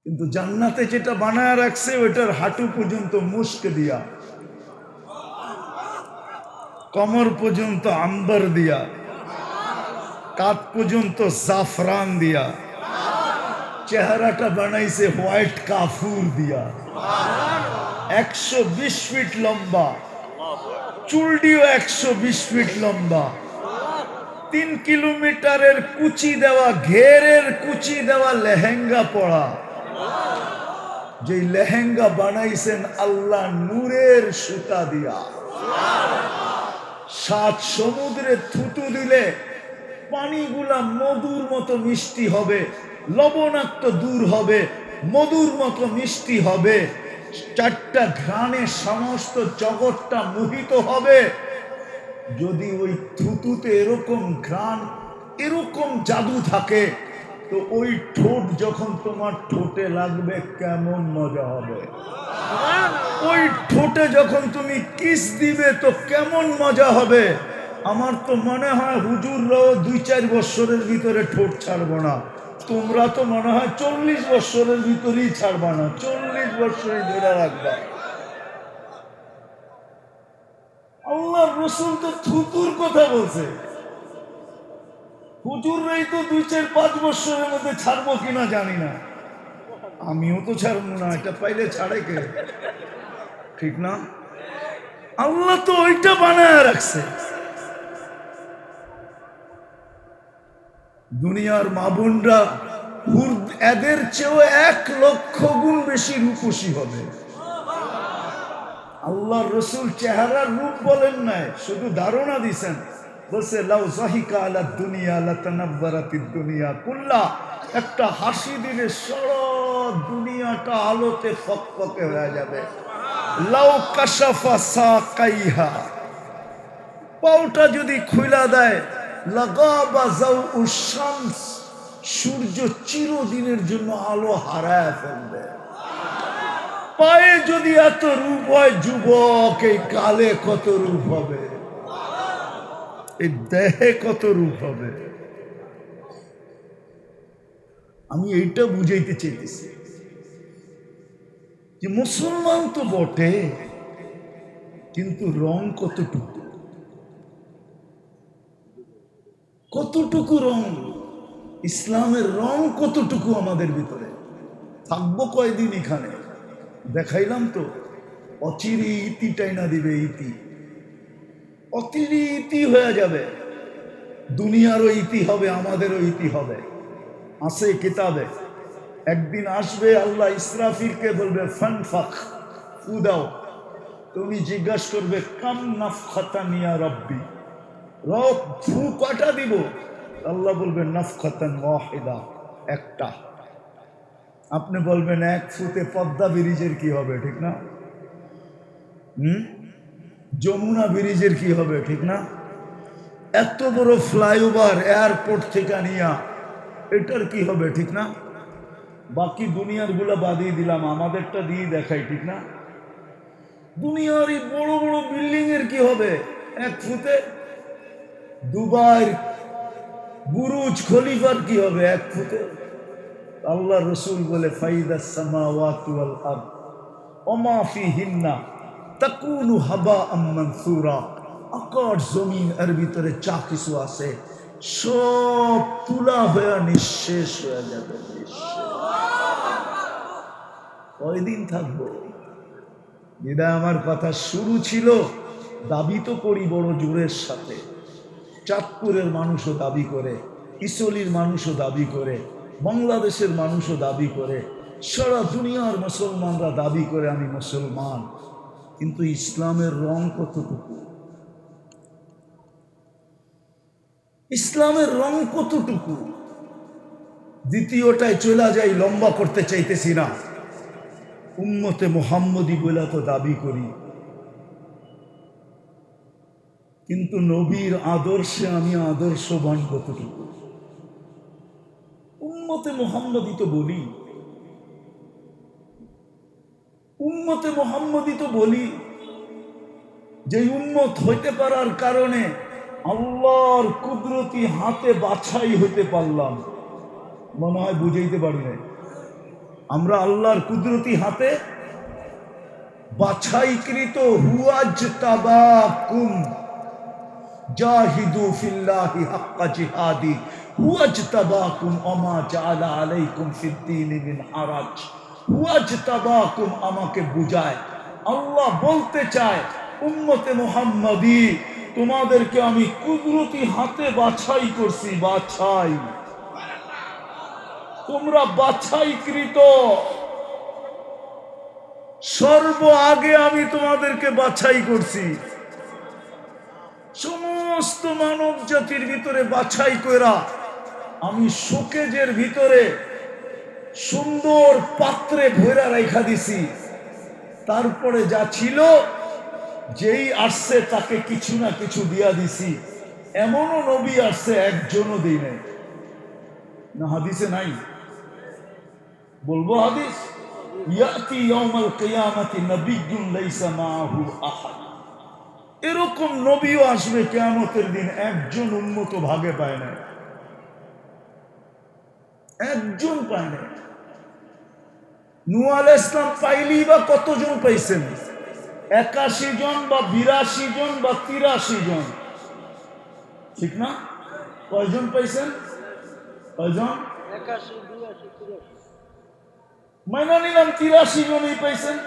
কিন্তু জান্নাতে যেটা বানায় রাখছে ওইটার হাঁটু পর্যন্ত মুস্ক দিয়া, কমর পর্যন্ত আম্বার দিয়া, কাঁধ পর্যন্ত জাফরান দিয়া, চেহারাটা বানাইছে হোয়াইট কাফুর দিয়া, 120 ফিট লম্বা, চুলটিও 120 ফিট লম্বা, 3 কিলোমিটারের কুচি দেওয়া, ঘেরের কুচি দেওয়া লেহেঙ্গা পরা, যে লেহেঙ্গা বানাইছেন আল্লাহ নূরের সুতা দিয়া। 7 সমুদ্রে থুতু দিলে পানিগুলা মধুর মতো মিষ্টি হবে, লবণাক্ত দূর হবে, মধুর মতো মিষ্টি হবে, 4টা ঘ্রাণে সমস্ত জগৎটা মোহিত হবে। যদি ওই থুতুতে এরকম ঘ্রাণ, এরকম জাদু থাকে, তো ওই ঠোঁট যখন তোমার ঠোঁটে লাগবে কেমন মজা হবে। ওই ঠোঁটে যখন তুমি কিস দিবে তো কেমন মজা হবে। আমার তো মনে হয় হুজুররাও 2-4 বছরের ভিতরে ঠোঁট ছাড়বো না, তোমরা তো মনে হয় 40 বছরের ভিতরেই ছাড়বা না, 40 বছরই ধরে রাখবা। আল্লাহ রসুল তো থুতুর কথা বলছে, হুজুররাই তো 2-4-5 বছরের মধ্যে ছাড়বো কিনা জানি না, আমিও তো ছাড়বো না, এটা পাইলে ছাড়ে কে, ঠিক না? আল্লাহ তো ওইটা বানায় রাখছে। দুনিয়ার মা বোনরা এদের চেয়েও 1 লক্ষ গুণ বেশি রূপসী হবে। আল্লাহ রসুল চেহারার রূপ বলেন নাই, শুধু ধারণা দিছেন। বলছে লাউ যাহিকা আলা দুনিয়া লাতানাব্বারাতিদ দুনিয়া কুল্লা, একটা হাসি দিলে সারা দুনিয়াটা আলোতে ফকফকে হয়ে যাবে। লাউ কাশাফা সাকাইহা, পাউটা যদি খুইলা দেয়, লাগাবা যাউউশ শামস, সূর্য চিরদিনের জন্য আলো হারায় ফেলবে। পায়ে যদি এত রূপ হয় যুবক, এই কালে কত রূপ হবে, এই দেহে কত রূপ হবে। আমি এইটা বুঝাইতে চাইতেছি যে মুসলমান তো বটে, কিন্তু রং কতটুকু, কতটুকু রং, ইসলামের রং কতটুকু আমাদের ভিতরে। থাকবো কয়দিন এখানে, দেখাইলাম তো, অচিরে ইতি টাইনা দিবে, ইতি অচিরে ইতি হয়ে যাবে। দুনিয়ারও ইতি হবে, আমাদেরও ইতি হবে। আছে কিতাবে, একদিন আসবে আল্লাহ ইসরাফিলকে বলবে ফানফাখ, ফু দাও। তুমি জিজ্ঞাসা করবে কাম নাফখাতান ইয়া রব্বি, রব ফু কয়টা দিব? আল্লাহ বলবে নাফখাতান ওয়াহিদা, একটা। আপনি বলবেন 1 ফুতে পদ্মা ব্রিজের কি হবে, ঠিক না? যমুনা ব্রিজের কি হবে, ঠিক না? এত বড় ফ্লাইওভার এয়ারপোর্ট থেকে নিয়া, এটার কি হবে, ঠিক না? বাকি দুনিয়ার গুলা বাদিয়ে দিলাম, আমাদেরটা দিয়ে দেখাই, ঠিক না? দুনিয়ার এই বড় বড় বিল্ডিং এর কি হবে 1 ফুতে? দুবাই বুরুজ খলিফার কি হবে 1 ফুতে? আল্লাহ রসুল বলে ফাইদাস সামাওয়াতু ওয়াল আরদ ওমা ফিহিন্না তাকুনু হাবাআম মানসুরা, আকাশ জমিন এর ভিতরে যা কিছু আছে সব তুলা হয়ে নিঃশেষ হয়ে যাবে। কয়দিন থাকবো? বিদায় আমার কথা শুরু ছিল, দাবি তো করি বড় জোরের সাথে। চাঁদপুরের মানুষও দাবি করে, ইসলির মানুষও দাবি করে, বাংলাদেশের মানুষও দাবি করে, সারা দুনিয়ার মুসলমানরা দাবি করে আমি মুসলমান। কিন্তু ইসলামের রং কতটুকু, ইসলামের রং কতটুকু? দ্বিতীয়টায় চলে যাই, লম্বা করতে চাইতেছি না। উম্মতে মুহাম্মদী বলে তো দাবি করি, কিন্তু নবীর আদর্শে আমি আদর্শবান কতটুকু? উম্মতে মুহাম্মদী তো বলি, উম্মতে মুহাম্মদী তো বলি, যে উম্মত হইতে পারার কারণে আল্লাহর কুদরতি হাতে বাছাই হইতে পারলাম। মনে হয় বুঝাইতে পারি না। আমরা আল্লাহর কুদরতি হাতে বাছাইকৃত। হুয়াজতাবাকুম জাহিদু ফিল্লাহি হাক্কা জিহাদি হুয়াজতাবাকুম ওমা জাআলা আলাইকুম ফিদ্দীনি মিন হারাজ। হুয়াজতাবাকুম আমাকে বুঝায়, আল্লাহ বলতে চায় উম্মতে মুহাম্মাদি তোমাদেরকে আমি কুদরতি হাতে বাছাই করছি। বাছাই, তোমরা বাছাইকৃত। সর্ব আগে আমি তোমাদেরকে বাছাই করছি। সমস্ত মানব জাতির ভিতরে বাছাই করা আমি শোকেজের ভিতরে সুন্দর পাত্রে ভরা রেখা দিছি। তারপরে যা ছিল, যেই আসছে তাকে কিছু না কিছু দিয়া দিছি। এমনও নবী আসছে একজনও দিই নাই। না হাদিসে নাই? বলবো হাদিস, ইয়াতি ইয়াউমাল কিয়ামাতি নাবিয়্যুন লাইসা মাআহু আহাদ। এরকম নবীও আসবে কিয়ামতের দিন, একজন উম্মত ভাগে পায় না, একজন পায় না। নূহ আলাইহিস সালাম পাইলেই বা কতজন পাইছেন? 81 জন বা 82 জন বা 83 জন, ঠিক না? কয়জন পাইছেন? কয়জন? 81, 82, 83। মাইনা নিলাম 83 জনই পাইছেন।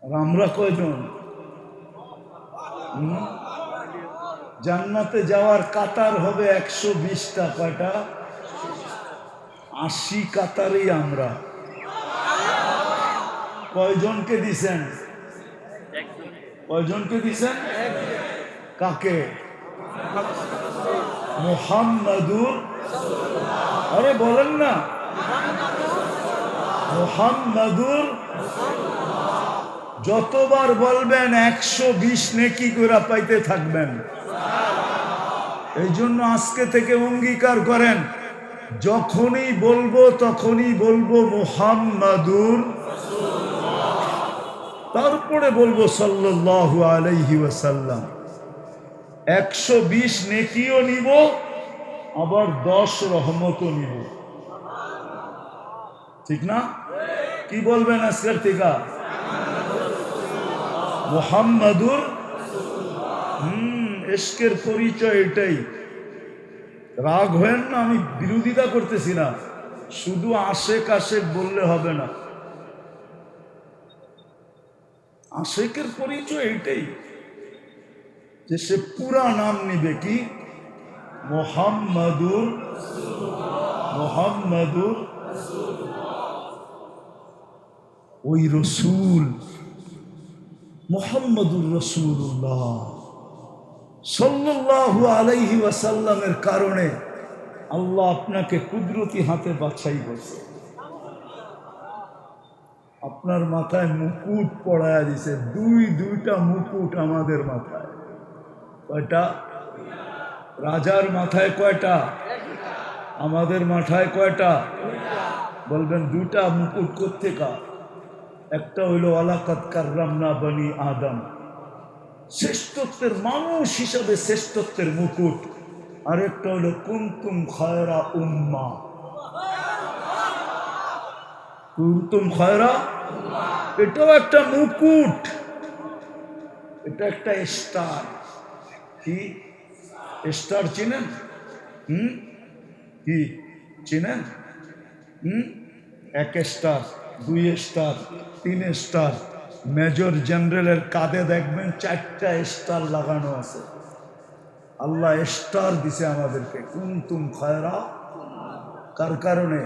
আর আমরা কয়জন? জান্নাতে যাওয়ার কাতার হবে 120টা। কয়টা? 80 কাতারেই আমরা। কয়জনকে দিছেন? কয়জনকে দিছেন? কাকে? মুহাম্মাদুর, আরে বলেন না, মুহাম্মাদুর। যতবার বলবেন 120 নেকি করে পাইতে থাকবেন। এই জন্য আজকে থেকে অঙ্গীকার করেন, যখনই বলবো তখনই বলবো মুহাম্মাদুর, তারপরে বলবো সাল্লাল্লাহু আলাইহি ওয়াসাল্লাম। 120 নেকিও নিব, আবার 10 রহমতও নিব, ঠিক না? কি বলবেন আজকের থেকে? মুহাম্মাদুর। ইশকের পরিচয় এটাই। রাগ হেন না, আমি বিরোধিতা করতেছি না, শুধু আশেক আশেক বললে হবে না। আশেকের পরিচয় এটাই যে সে পুরা নাম নিবে কি? মুহাম্মাদুর। মুহাম্মাদুর ওই রসুল, মুহাম্মাদুর রাসূলুল্লাহ সাল্লাল্লাহু আলাইহি ওয়াসাল্লামের কারণে আল্লাহ আপনাকে কুদরতি হাতে বাছাই করছে। আপনার মাথায় মুকুট পড়ায়া দিছে, দুইটা মুকুট আমাদের মাথায়। কয়টা? রাজার মাথায় কয়টা? আমাদের মাথায় কয়টা? বলবেন দুটা মুকুট কোত্থেকা? একটা হইল ওয়ালাকাদ কাররামনা বনি আদম, শ্রেষ্ঠত্বের মানুষ হিসাবে শ্রেষ্ঠত্বের মুকুট। আর একটা হলো কুনতুম খায়রা উম্মাহ, কুনতুম খায়রা, এটাও একটা মুকুট, এটা একটা স্টার। কি স্টার চিনেন? কি চিনেন? 1 স্টার, 2 স্টার, 3 স্টার। মেজর জেনারেলের কাঁধে দেখবেন 4টা স্টার লাগানো আছে। আল্লাহ স্টার দিছে আমাদেরকে। কুনতুম খায়রা, কার কারণে?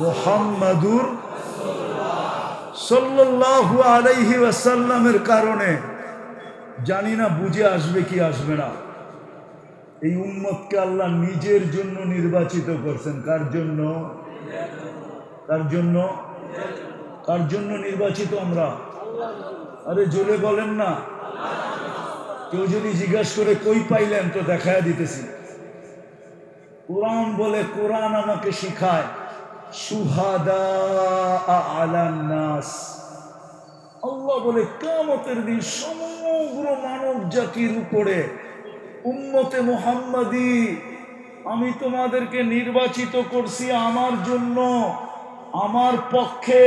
মুহাম্মাদুর সাল্লাল্লাহু আলাইহি ওয়াসাল্লামের কারণে। জানি না বুঝে আসবে কি আসবে না। এই উম্মতকে আল্লাহ নিজের জন্য নির্বাচিত করছেন। কার জন্য? কার জন্য? কার জন্য নির্বাচিত আমরা? আরে জোরে বলেন না। কেউ যদি জিজ্ঞাসা করে কই পাইলেন, তো দেখায় দিতেছি। কোরআন বলে, কোরআন আমাকে শিখায় শুহাদা আলান নাস। আল্লাহ বলে কিয়ামতের দিন সমগ্র মানব জাতির উপরে উম্মতে মুহাম্মাদি আমি তোমাদেরকে নির্বাচিত করছি আমার জন্য, আমার পক্ষে,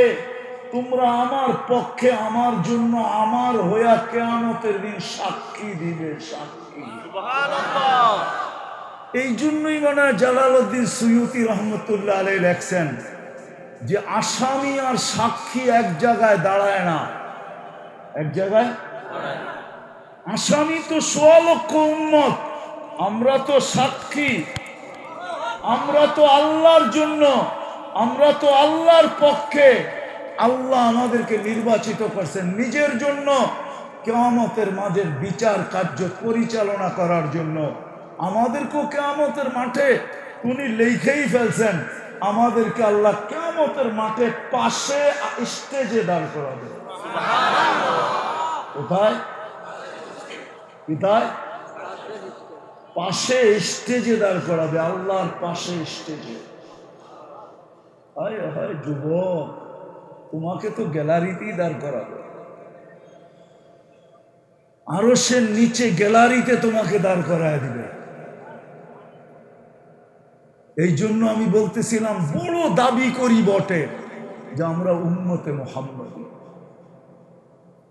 তোমরা আমার পক্ষে, আমার জন্য, আমার হইয়া কিয়ামতের দিন সাক্ষী দিবে, সাক্ষী। সুবহানাল্লাহ। এই জন্যই মনে হয় জালালউদ্দিন সুয়ুতি রহমতুল্লাহ আলাইহি লেখছেন যে আসামি আর সাক্ষী এক জায়গায় দাঁড়ায় না, এক জায়গায়। আসামি তো ১৬ লক্ষ উম্মত, আমরা তো সাক্ষী, আমরা তো আল্লাহর জন্য, আমরা তো আল্লাহর পক্ষে। আল্লাহ আমাদেরকে নির্বাচিত করছেন নিজের জন্য, কিয়ামতের মাঝের বিচার কার্য পরিচালনা করার জন্য। আমাদেরকেও কিয়ামতের মাঠে উনি লিখেই ফেলছেন, আমাদেরকে আল্লাহ কিয়ামতের মাঠে পাশে স্টেজে দাঁড় করাবে। কোথায়? কোথায়? পাশে স্টেজে দাঁড় করাবে, আল্লাহর পাশে স্টেজে। হায় হায় যুবক, তোমাকে তো গ্যালারিতেই দাঁড় করাবে, আরশের নিচে গ্যালারিতে তোমাকে দাঁড় করায় দিবে। এই জন্য আমি বলতেছিলাম, বড় দাবি করি বটে যে আমরা উম্মতে মুহাম্মদী,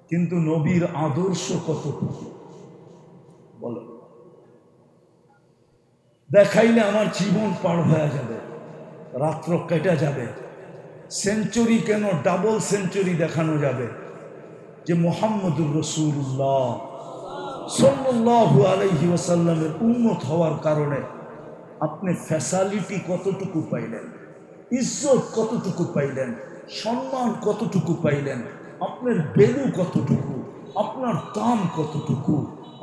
কিন্তু নবীর আদর্শ কতটুকু বলো? দেখাইলে আমার জীবন পার হয়ে যাবে, রাত্র কেটে যাবে। সেঞ্চুরি কেন, ডাবল সেঞ্চুরি দেখানো যাবে যে মুহাম্মদুর রাসূলুল্লাহ সাল্লাল্লাহু আলাইহি ওয়াসাল্লামের উম্মত হওয়ার কারণে আপনি ফ্যাসিলিটি কতটুকু পাইলেন, ইজ্জত কতটুকু পাইলেন, সম্মান কতটুকু পাইলেন, আপনার ভ্যালু কতটুকু, আপনার দাম কতটুকু,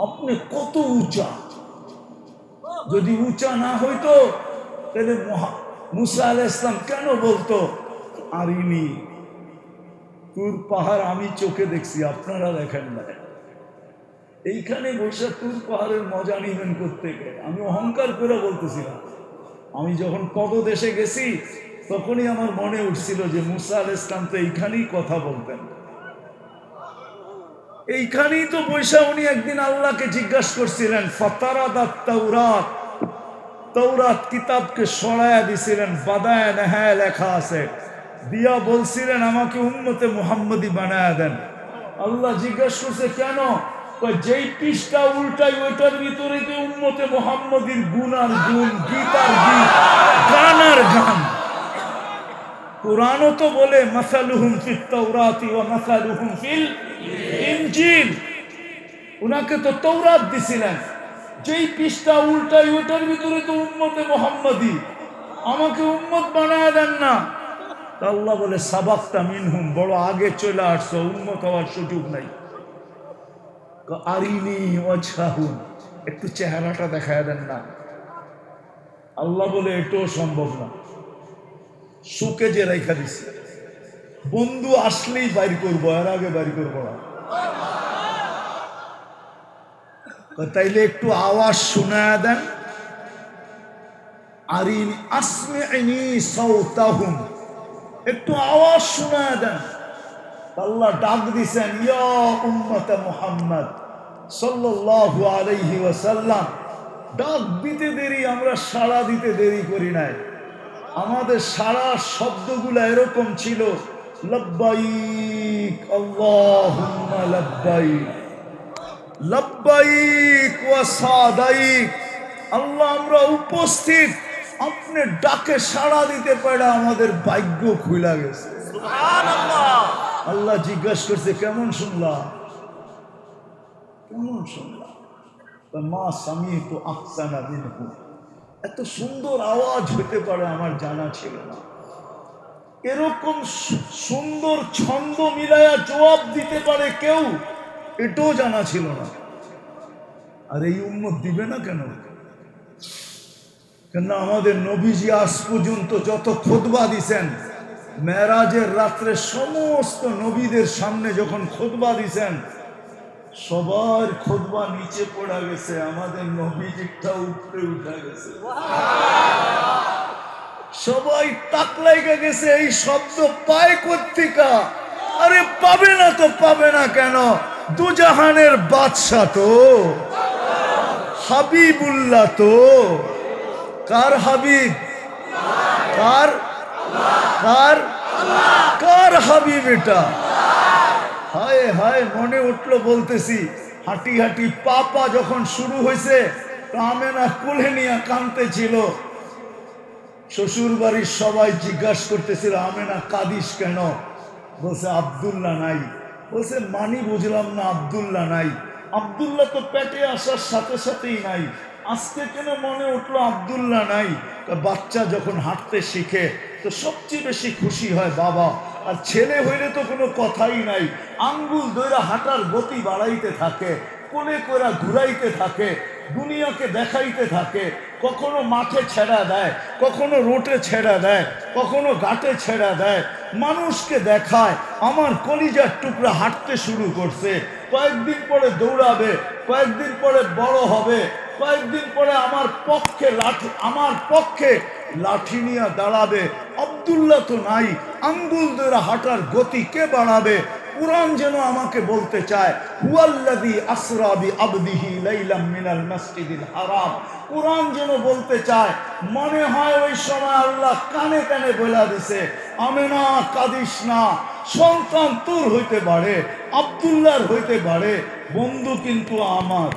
আপনি কত উঁচা। যদি উঁচা না হইতো তাহলে মুসা আলাইহিস সালাম কেন বলতো আরিনি তুর পাহাড় আমি চোখে দেখছি, আপনারা দেখেন না। এইখানে বসে তুর পাহাড়ের মজা নিবেন কোত্থেকে? আমি অহংকার করে বলতেছি না। আমি যখন পদদেশে গেছি তখনই আমার মনে উঠছিল যে মুসা আলাইহিস সালাম তো এইখানেই কথা বলতেন, এইখানেই তো বৈশা উনি একদিন আল্লাহকে জিজ্ঞাসা করছিলেন, ফাতারাদাত তাওরাত, তৌরাত কিতাবকে সরায়া দিছিলেন, বাদায় নেহায় লেখা আছে, দিয়া বলছিলেন আমাকে উম্মতে মুহাম্মদী বানায়া দেন। আল্লাহ জিজ্ঞাসা করছে কেন? যেই পৃষ্ঠা উল্টাই ওইটার ভিতরে তো উম্মতে মুহাম্মদীর গুণ আর গুণ, গীত আর গীত, গান আর গান। কুরআনও তো বলে মাসালুহুম ফিত তাওরাতি ওয়া মাসালুহুম ফিল ইনজিল। উনাকে তো তৌরাত দিছিলেন, যেই পৃষ্ঠা উল্টাই ওইটার ভিতরে তো উম্মতে মুহাম্মদী, আমাকে উম্মত বানায় দেন না। আল্লাহ বলে সাবাক্তা মিনহুম, বড় আগে চলে আসছো, উম্মত হওয়ার সুযোগ নাই। আরিনি ওয়াজহাহুম, একটু চেহারাটা দেখায় দেন না। আল্লাহ বলে এটাও সম্ভব না, সুকে যে রেখা দিছে, বন্ধু আসলেই বাইর করবো, এর আগে বাইর করবো না। তাইলে একটু আওয়াজ শোনায় দেন। আরিনি আসমিনি সাওতাহুম, একটু আওয়াজ শোনায় দেন। আল্লাহ ডাক দিছেন, ইয়া উম্মতে মুহাম্মদ সাল্লাল্লাহু আলাইহি ওয়াসাল্লাম। ডাক দিতে দেরি, আমরা সাড়া দিতে দেরি করি নাই। আমাদের সারা শব্দগুলো এরকম ছিল, লব্বাইক আল্লাহুম্মা লব্বাইক, লব্বাইক ওয়া সাদাইক। আল্লাহ আমরা উপস্থিত, আপনি ডাকে সাড়া দিতে পারে আমাদের ভাগ্য খুলে গেছে। সুবহানাল্লাহ। আল্লাহ জিজ্ঞাসা করছে কেমন শুনলা, কেমন শুনলা? মা সামিতু আহসানা মিনহু, এত সুন্দর আওয়াজ হতে পারে আমার জানা ছিল না, এরকম সুন্দর ছন্দ মিলায়া জবাব দিতে পারে কেউ, এটাও জানা ছিল না। আর এই উম্মত দিবে না কেন? কেন আমাদের নবীজি আজ পর্যন্ত যত খুতবা দিছেন, মেরাজের রাত্রে সমস্ত নবীদের সামনে যখন খুতবা দিছেন, সবার খুতবা নিচে পড়া গেছে, আমাদের নবীজিটা উপরে উঠা গেছে। সবাই তাক লাগা গেছে, এই শব্দ পায় কোত্থেকা? আরে পাবে না তো পাবে না কেন? দুজাহানের বাদশা তো, হাবিবুল্লাহ তো, কার হাবিব? কার কার কার হাবিব এটা? হায় হায়, মনে উঠলো বলতেছি, হাঁটি হাঁটি পা যখন শুরু হয়েছে, আমেনা কোলে নিয়ে কাঁদতেছিল। শ্বশুর বাড়ির সবাই জিজ্ঞাসা করতেছিল, আমেনা কাঁদিস কেন? বলছে আব্দুল্লাহ নাই। বলছে মানি বুঝলাম না, আব্দুল্লাহ নাই। আব্দুল্লাহ তো পেটে আসার সাথে সাথেই নাই, আজকে কেন মনে উঠলো আব্দুল্লাহ নাই? বাচ্চা যখন হাঁটতে শিখে তো সবচেয়ে বেশি খুশি হয় বাবা, আর ছেলে হইলে তো কোনো কথাই নাই, আঙ্গুল ধইরা হাঁটার গতি বাড়াইতে থাকে, কোলে করে ঘুরাইতে থাকে, দুনিয়াকে দেখাইতে থাকে। কখনো মাঠে ছেড়া দেয়, কখনো রোটে ছেড়া দেয়, কখনো ঘাটে ছেড়া দেয়, মানুষকে দেখায়। আমার কলিজার টুকরা হাঁটতে শুরু করছে, কয়েকদিন পরে দৌড়াবে, কয়েকদিন পরে বড় হবে, কয়েকদিন পরে আমার পক্ষে লাঠি নিয়ে দাঁড়াবে। আব্দুল্লাহ তো নাই, আঙ্গুল ধরে হাঁটার গতি কে বাড়াবে? কুরআন যেন আমাকে বলতে চায়, হুয়াল্লাযী আসরা বিআবদিহি লাইলাম মিনাল মাসজিদিল হারাম। কুরআন যেন বলতে চায়, মনে হয় ওই সময় আল্লাহ কানে কানে বলে দিছে, আমেনা কাঁদিস না, সন্তান তোর হইতে পারে, আব্দুল্লাহর হইতে পারে, বন্ধু কিন্তু আমার।